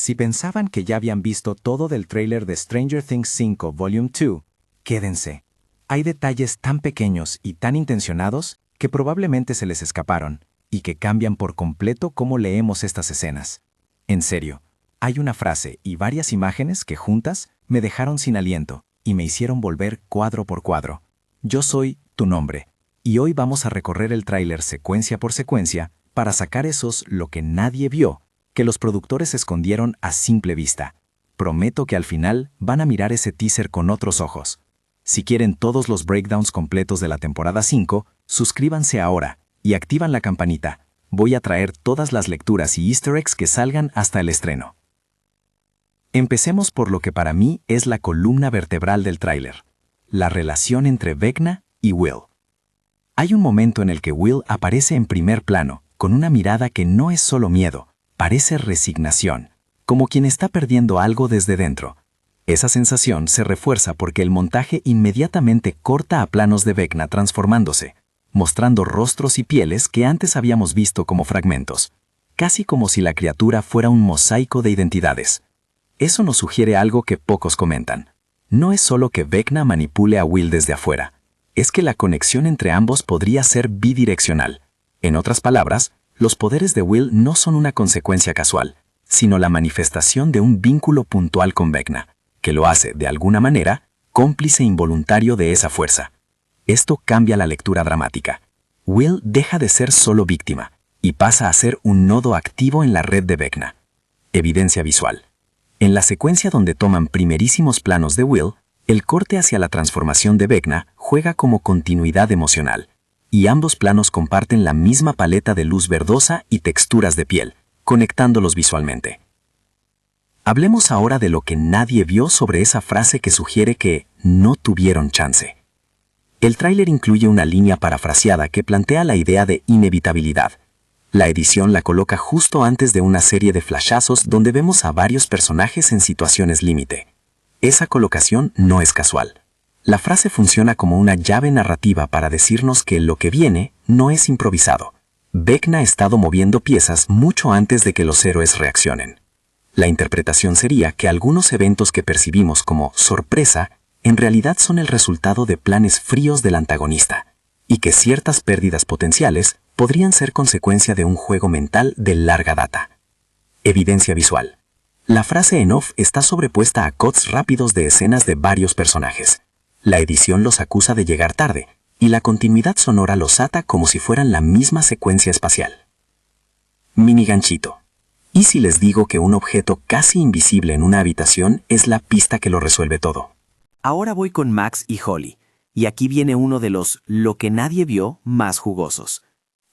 Si pensaban que ya habían visto todo del tráiler de Stranger Things 5 Volume 2, quédense. Hay detalles tan pequeños y tan intencionados que probablemente se les escaparon y que cambian por completo cómo leemos estas escenas. En serio, hay una frase y varias imágenes que juntas me dejaron sin aliento y me hicieron volver cuadro por cuadro. Yo soy tu nombre, y hoy vamos a recorrer el tráiler secuencia por secuencia para sacar esos lo que nadie vio, que los productores escondieron a simple vista. Prometo que al final van a mirar ese teaser con otros ojos. Si quieren todos los breakdowns completos de la temporada 5, suscríbanse ahora y activan la campanita. Voy a traer todas las lecturas y easter eggs que salgan hasta el estreno. Empecemos por lo que para mí es la columna vertebral del tráiler, la relación entre Vecna y Will. Hay un momento en el que Will aparece en primer plano, con una mirada que no es solo miedo, parece resignación, como quien está perdiendo algo desde dentro. Esa sensación se refuerza porque el montaje inmediatamente corta a planos de Vecna transformándose, mostrando rostros y pieles que antes habíamos visto como fragmentos, casi como si la criatura fuera un mosaico de identidades. Eso nos sugiere algo que pocos comentan. No es solo que Vecna manipule a Will desde afuera, es que la conexión entre ambos podría ser bidireccional. En otras palabras, los poderes de Will no son una consecuencia casual, sino la manifestación de un vínculo puntual con Vecna, que lo hace, de alguna manera, cómplice involuntario de esa fuerza. Esto cambia la lectura dramática. Will deja de ser solo víctima y pasa a ser un nodo activo en la red de Vecna. Evidencia visual. En la secuencia donde toman primerísimos planos de Will, el corte hacia la transformación de Vecna juega como continuidad emocional, y ambos planos comparten la misma paleta de luz verdosa y texturas de piel, conectándolos visualmente. Hablemos ahora de lo que nadie vio sobre esa frase que sugiere que no tuvieron chance. El tráiler incluye una línea parafraseada que plantea la idea de inevitabilidad. La edición la coloca justo antes de una serie de flashazos donde vemos a varios personajes en situaciones límite. Esa colocación no es casual. La frase funciona como una llave narrativa para decirnos que lo que viene no es improvisado. Vecna ha estado moviendo piezas mucho antes de que los héroes reaccionen. La interpretación sería que algunos eventos que percibimos como sorpresa en realidad son el resultado de planes fríos del antagonista, y que ciertas pérdidas potenciales podrían ser consecuencia de un juego mental de larga data. Evidencia visual. La frase en off está sobrepuesta a cuts rápidos de escenas de varios personajes. La edición los acusa de llegar tarde, y la continuidad sonora los ata como si fueran la misma secuencia espacial. Mini ganchito. ¿Y si les digo que un objeto casi invisible en una habitación es la pista que lo resuelve todo? Ahora voy con Max y Holly, y aquí viene uno de los lo que nadie vio más jugosos.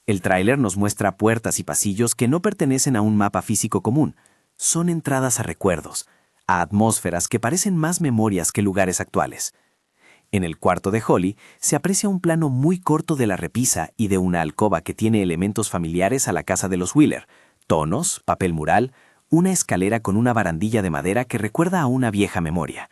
El tráiler nos muestra puertas y pasillos que no pertenecen a un mapa físico común. Son entradas a recuerdos, a atmósferas que parecen más memorias que lugares actuales. En el cuarto de Holly se aprecia un plano muy corto de la repisa y de una alcoba que tiene elementos familiares a la casa de los Wheeler, tonos, papel mural, una escalera con una barandilla de madera que recuerda a una vieja memoria.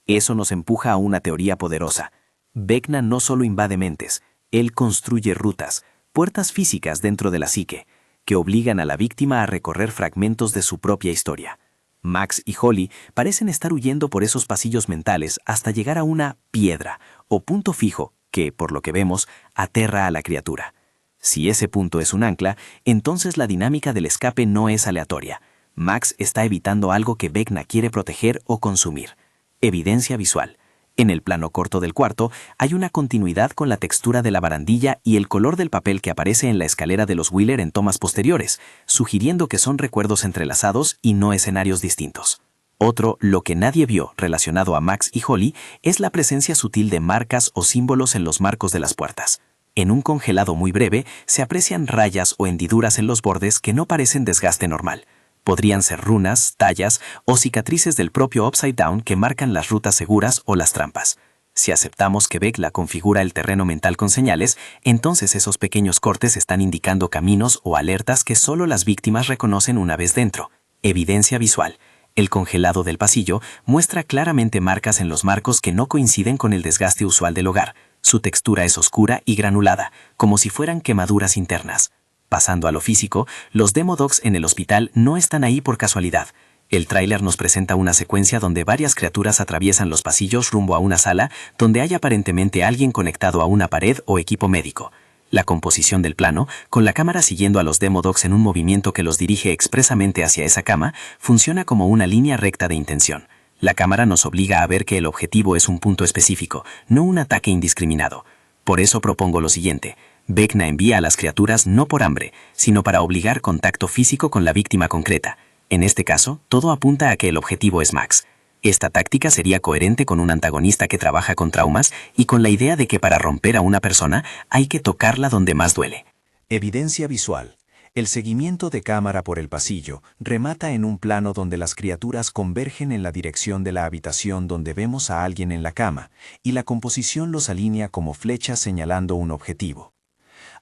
Eso nos empuja a una teoría poderosa. Vecna no solo invade mentes, él construye rutas, puertas físicas dentro de la psique, que obligan a la víctima a recorrer fragmentos de su propia historia. Max y Holly parecen estar huyendo por esos pasillos mentales hasta llegar a una piedra o punto fijo que, por lo que vemos, aterra a la criatura. Si ese punto es un ancla, entonces la dinámica del escape no es aleatoria. Max está evitando algo que Vecna quiere proteger o consumir. Evidencia visual. En el plano corto del cuarto hay una continuidad con la textura de la barandilla y el color del papel que aparece en la escalera de los Wheeler en tomas posteriores, sugiriendo que son recuerdos entrelazados y no escenarios distintos. Otro lo que nadie vio relacionado a Max y Holly es la presencia sutil de marcas o símbolos en los marcos de las puertas. En un congelado muy breve se aprecian rayas o hendiduras en los bordes que no parecen desgaste normal. Podrían ser runas, tallas o cicatrices del propio Upside Down que marcan las rutas seguras o las trampas. Si aceptamos que Vecna configura el terreno mental con señales, entonces esos pequeños cortes están indicando caminos o alertas que solo las víctimas reconocen una vez dentro. Evidencia visual. El congelado del pasillo muestra claramente marcas en los marcos que no coinciden con el desgaste usual del hogar. Su textura es oscura y granulada, como si fueran quemaduras internas. Pasando a lo físico, los demodogs en el hospital no están ahí por casualidad. El tráiler nos presenta una secuencia donde varias criaturas atraviesan los pasillos rumbo a una sala donde hay aparentemente alguien conectado a una pared o equipo médico. La composición del plano, con la cámara siguiendo a los Demodogs en un movimiento que los dirige expresamente hacia esa cama, funciona como una línea recta de intención. La cámara nos obliga a ver que el objetivo es un punto específico, no un ataque indiscriminado. Por eso propongo lo siguiente. Vecna envía a las criaturas no por hambre, sino para obligar contacto físico con la víctima concreta. En este caso, todo apunta a que el objetivo es Max. Esta táctica sería coherente con un antagonista que trabaja con traumas y con la idea de que para romper a una persona hay que tocarla donde más duele. Evidencia visual. El seguimiento de cámara por el pasillo remata en un plano donde las criaturas convergen en la dirección de la habitación donde vemos a alguien en la cama, y la composición los alinea como flechas señalando un objetivo.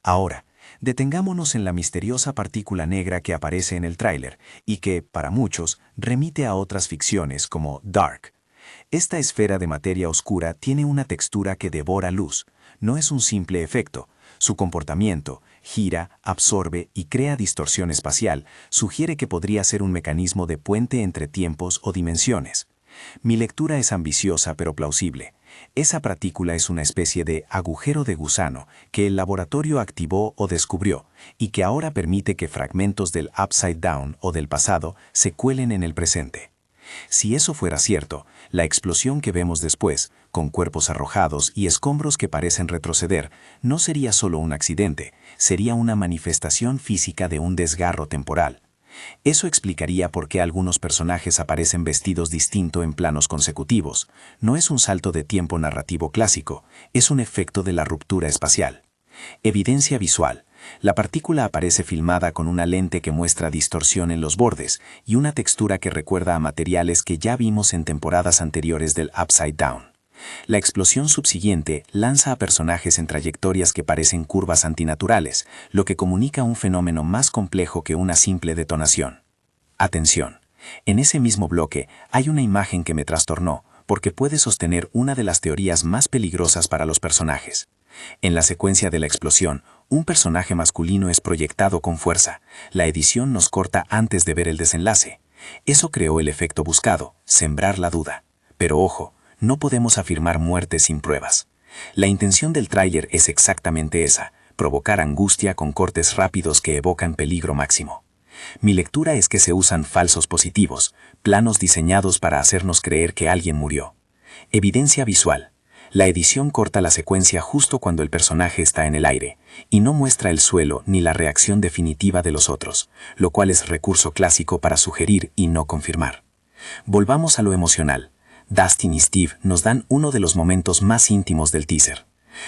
Ahora, detengámonos en la misteriosa partícula negra que aparece en el tráiler y que, para muchos, remite a otras ficciones como Dark. Esta esfera de materia oscura tiene una textura que devora luz. No es un simple efecto. Su comportamiento, gira, absorbe y crea distorsión espacial, sugiere que podría ser un mecanismo de puente entre tiempos o dimensiones. Mi lectura es ambiciosa pero plausible. Esa partícula es una especie de agujero de gusano que el laboratorio activó o descubrió y que ahora permite que fragmentos del Upside Down o del pasado se cuelen en el presente. Si eso fuera cierto, la explosión que vemos después, con cuerpos arrojados y escombros que parecen retroceder, no sería solo un accidente, sería una manifestación física de un desgarro temporal. Eso explicaría por qué algunos personajes aparecen vestidos distinto en planos consecutivos. No es un salto de tiempo narrativo clásico, es un efecto de la ruptura espacial. Evidencia visual. La partícula aparece filmada con una lente que muestra distorsión en los bordes y una textura que recuerda a materiales que ya vimos en temporadas anteriores del Upside Down. La explosión subsiguiente lanza a personajes en trayectorias que parecen curvas antinaturales, lo que comunica un fenómeno más complejo que una simple detonación. Atención. En ese mismo bloque hay una imagen que me trastornó, porque puede sostener una de las teorías más peligrosas para los personajes. En la secuencia de la explosión, un personaje masculino es proyectado con fuerza. La edición nos corta antes de ver el desenlace. Eso creó el efecto buscado, sembrar la duda. Pero ojo, no podemos afirmar muerte sin pruebas. La intención del tráiler es exactamente esa, provocar angustia con cortes rápidos que evocan peligro máximo. Mi lectura es que se usan falsos positivos, planos diseñados para hacernos creer que alguien murió. Evidencia visual. La edición corta la secuencia justo cuando el personaje está en el aire, y no muestra el suelo ni la reacción definitiva de los otros, lo cual es recurso clásico para sugerir y no confirmar. Volvamos a lo emocional. Dustin y Steve nos dan uno de los momentos más íntimos del teaser.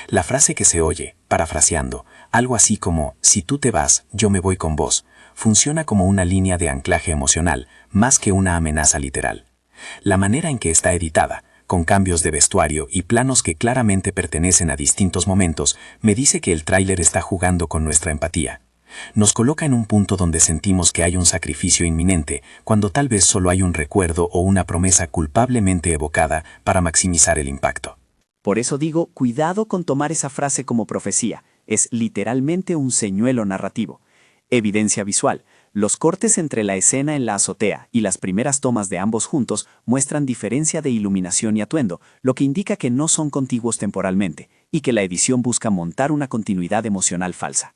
La frase que se oye, parafraseando, algo así como «si tú te vas, yo me voy con vos», funciona como una línea de anclaje emocional, más que una amenaza literal. La manera en que está editada, con cambios de vestuario y planos que claramente pertenecen a distintos momentos, me dice que el tráiler está jugando con nuestra empatía. Nos coloca en un punto donde sentimos que hay un sacrificio inminente, cuando tal vez solo hay un recuerdo o una promesa culpablemente evocada para maximizar el impacto. Por eso digo, cuidado con tomar esa frase como profecía. Es literalmente un señuelo narrativo. Evidencia visual. Los cortes entre la escena en la azotea y las primeras tomas de ambos juntos muestran diferencia de iluminación y atuendo, lo que indica que no son contiguos temporalmente, y que la edición busca montar una continuidad emocional falsa.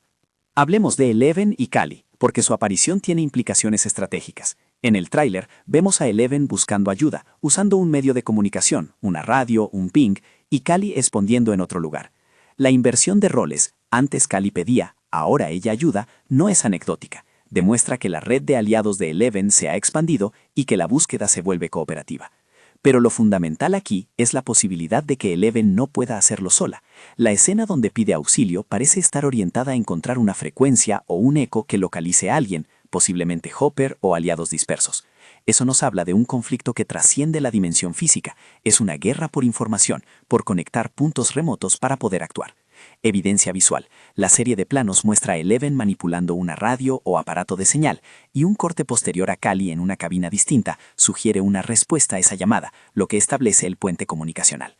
Hablemos de Eleven y Cali, porque su aparición tiene implicaciones estratégicas. En el tráiler vemos a Eleven buscando ayuda, usando un medio de comunicación, una radio, un ping, y Cali escondiendo en otro lugar. La inversión de roles, antes Cali pedía, ahora ella ayuda, no es anecdótica. Demuestra que la red de aliados de Eleven se ha expandido y que la búsqueda se vuelve cooperativa. Pero lo fundamental aquí es la posibilidad de que Eleven no pueda hacerlo sola. La escena donde pide auxilio parece estar orientada a encontrar una frecuencia o un eco que localice a alguien, posiblemente Hopper o aliados dispersos. Eso nos habla de un conflicto que trasciende la dimensión física. Es una guerra por información, por conectar puntos remotos para poder actuar. Evidencia visual. La serie de planos muestra a Eleven manipulando una radio o aparato de señal, y un corte posterior a Cali en una cabina distinta sugiere una respuesta a esa llamada, lo que establece el puente comunicacional.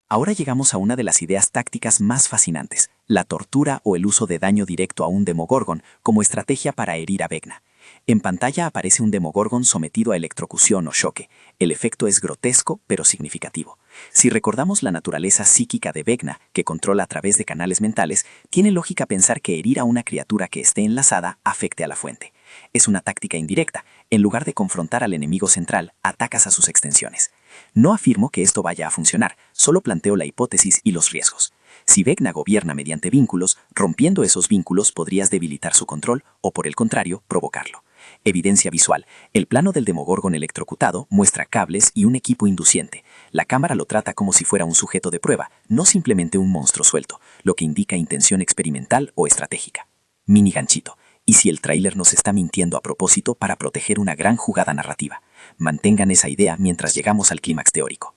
Ahora llegamos a una de las ideas tácticas más fascinantes, la tortura o el uso de daño directo a un Demogorgon como estrategia para herir a Vecna. En pantalla aparece un Demogorgon sometido a electrocución o choque. El efecto es grotesco, pero significativo. Si recordamos la naturaleza psíquica de Vecna, que controla a través de canales mentales, tiene lógica pensar que herir a una criatura que esté enlazada afecte a la fuente. Es una táctica indirecta. En lugar de confrontar al enemigo central, atacas a sus extensiones. No afirmo que esto vaya a funcionar, solo planteo la hipótesis y los riesgos. Si Vecna gobierna mediante vínculos, rompiendo esos vínculos podrías debilitar su control o, por el contrario, provocarlo. Evidencia visual. El plano del Demogorgon electrocutado muestra cables y un equipo induciente. La cámara lo trata como si fuera un sujeto de prueba, no simplemente un monstruo suelto, lo que indica intención experimental o estratégica. Mini ganchito. ¿Y si el tráiler nos está mintiendo a propósito para proteger una gran jugada narrativa? Mantengan esa idea mientras llegamos al clímax teórico.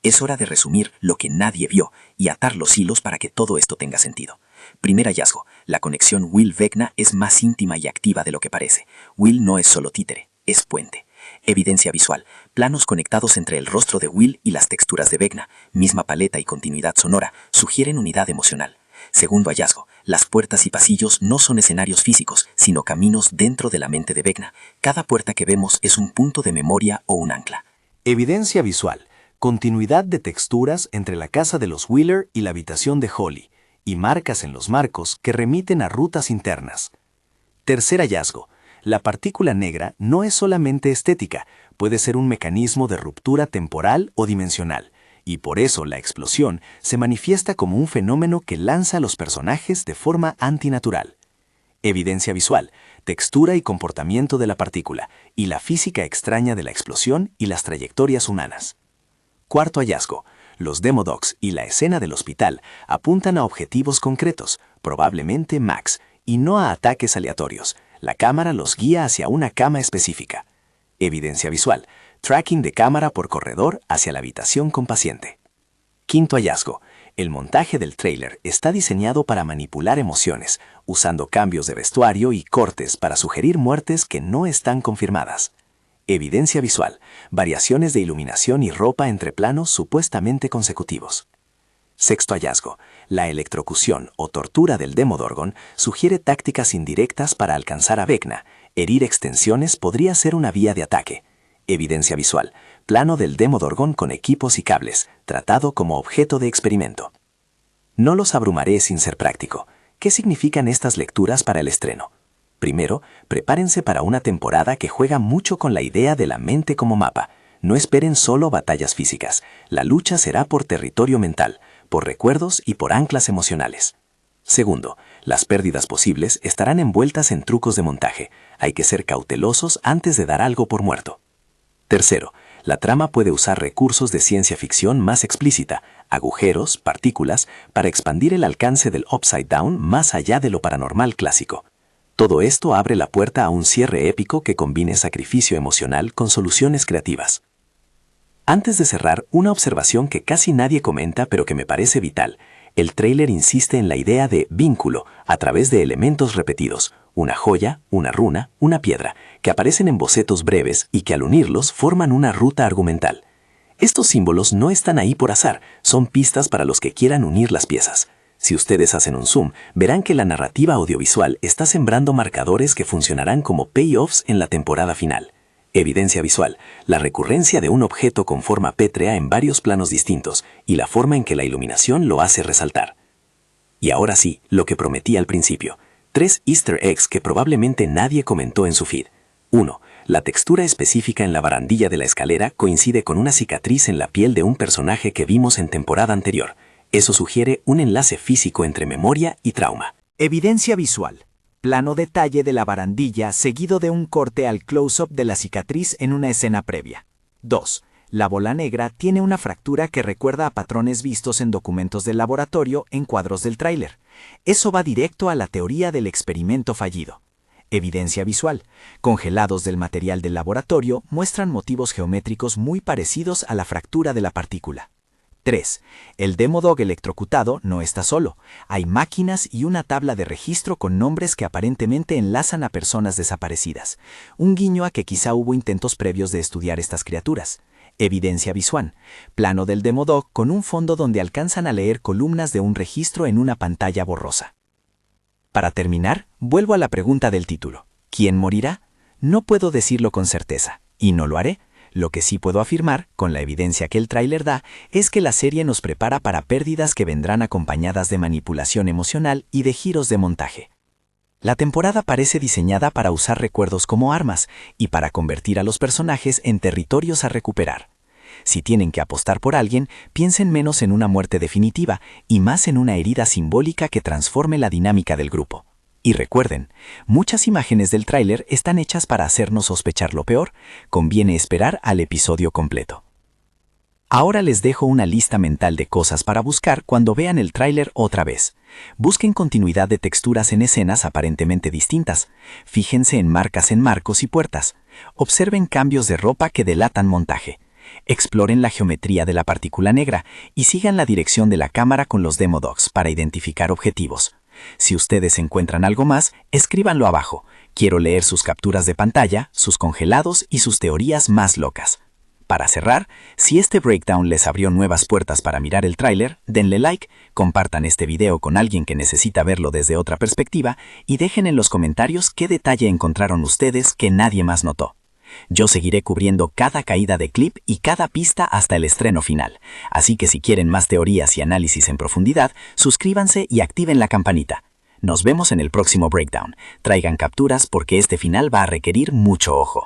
Es hora de resumir lo que nadie vio y atar los hilos para que todo esto tenga sentido. Primer hallazgo, la conexión Will-Vecna es más íntima y activa de lo que parece. Will no es solo títere, es puente. Evidencia visual, planos conectados entre el rostro de Will y las texturas de Vecna, misma paleta y continuidad sonora, sugieren unidad emocional. Segundo hallazgo, las puertas y pasillos no son escenarios físicos, sino caminos dentro de la mente de Vecna. Cada puerta que vemos es un punto de memoria o un ancla. Evidencia visual, continuidad de texturas entre la casa de los Wheeler y la habitación de Holly, y marcas en los marcos que remiten a rutas internas. Tercer hallazgo, la partícula negra no es solamente estética, puede ser un mecanismo de ruptura temporal o dimensional, y por eso la explosión se manifiesta como un fenómeno que lanza a los personajes de forma antinatural. Evidencia visual, textura y comportamiento de la partícula, y la física extraña de la explosión y las trayectorias humanas. Cuarto hallazgo, los Demodogs y la escena del hospital apuntan a objetivos concretos, probablemente Max, y no a ataques aleatorios. La cámara los guía hacia una cama específica. Evidencia visual, tracking de cámara por corredor hacia la habitación con paciente. Quinto hallazgo, el montaje del tráiler está diseñado para manipular emociones, usando cambios de vestuario y cortes para sugerir muertes que no están confirmadas. Evidencia visual, variaciones de iluminación y ropa entre planos supuestamente consecutivos. Sexto hallazgo, la electrocución o tortura del Demogorgon sugiere tácticas indirectas para alcanzar a Vecna. Herir extensiones podría ser una vía de ataque. Evidencia visual, plano del Demogorgon con equipos y cables, tratado como objeto de experimento. No los abrumaré sin ser práctico. ¿Qué significan estas lecturas para el estreno? Primero, prepárense para una temporada que juega mucho con la idea de la mente como mapa. No esperen solo batallas físicas. La lucha será por territorio mental, por recuerdos y por anclas emocionales. Segundo, las pérdidas posibles estarán envueltas en trucos de montaje. Hay que ser cautelosos antes de dar algo por muerto. Tercero, la trama puede usar recursos de ciencia ficción más explícita, agujeros, partículas, para expandir el alcance del Upside Down más allá de lo paranormal clásico. Todo esto abre la puerta a un cierre épico que combine sacrificio emocional con soluciones creativas. Antes de cerrar, una observación que casi nadie comenta pero que me parece vital. El tráiler insiste en la idea de vínculo a través de elementos repetidos, una joya, una runa, una piedra, que aparecen en bocetos breves y que al unirlos forman una ruta argumental. Estos símbolos no están ahí por azar, son pistas para los que quieran unir las piezas. Si ustedes hacen un zoom, verán que la narrativa audiovisual está sembrando marcadores que funcionarán como payoffs en la temporada final. Evidencia visual, la recurrencia de un objeto con forma pétrea en varios planos distintos y la forma en que la iluminación lo hace resaltar. Y ahora sí, lo que prometí al principio. 3 Easter eggs que probablemente nadie comentó en su feed. 1. La textura específica en la barandilla de la escalera coincide con una cicatriz en la piel de un personaje que vimos en temporada anterior. Eso sugiere un enlace físico entre memoria y trauma. Evidencia visual. Plano detalle de la barandilla seguido de un corte al close-up de la cicatriz en una escena previa. 2. La bola negra tiene una fractura que recuerda a patrones vistos en documentos del laboratorio en cuadros del tráiler. Eso va directo a la teoría del experimento fallido. Evidencia visual. Congelados del material del laboratorio muestran motivos geométricos muy parecidos a la fractura de la partícula. 3. El Demodog electrocutado no está solo. Hay máquinas y una tabla de registro con nombres que aparentemente enlazan a personas desaparecidas. Un guiño a que quizá hubo intentos previos de estudiar estas criaturas. Evidencia visual. Plano del Demodog con un fondo donde alcanzan a leer columnas de un registro en una pantalla borrosa. Para terminar, vuelvo a la pregunta del título. ¿Quién morirá? No puedo decirlo con certeza, y no lo haré. Lo que sí puedo afirmar, con la evidencia que el tráiler da, es que la serie nos prepara para pérdidas que vendrán acompañadas de manipulación emocional y de giros de montaje. La temporada parece diseñada para usar recuerdos como armas y para convertir a los personajes en territorios a recuperar. Si tienen que apostar por alguien, piensen menos en una muerte definitiva y más en una herida simbólica que transforme la dinámica del grupo. Y recuerden, muchas imágenes del tráiler están hechas para hacernos sospechar lo peor. Conviene esperar al episodio completo. Ahora les dejo una lista mental de cosas para buscar cuando vean el tráiler otra vez. Busquen continuidad de texturas en escenas aparentemente distintas. Fíjense en marcas en marcos y puertas. Observen cambios de ropa que delatan montaje. Exploren la geometría de la partícula negra y sigan la dirección de la cámara con los demo docs para identificar objetivos. Si ustedes encuentran algo más, escríbanlo abajo. Quiero leer sus capturas de pantalla, sus congelados y sus teorías más locas. Para cerrar, si este breakdown les abrió nuevas puertas para mirar el tráiler, denle like, compartan este video con alguien que necesita verlo desde otra perspectiva y dejen en los comentarios qué detalle encontraron ustedes que nadie más notó. Yo seguiré cubriendo cada caída de clip y cada pista hasta el estreno final, así que si quieren más teorías y análisis en profundidad, suscríbanse y activen la campanita. Nos vemos en el próximo breakdown. Traigan capturas porque este final va a requerir mucho ojo.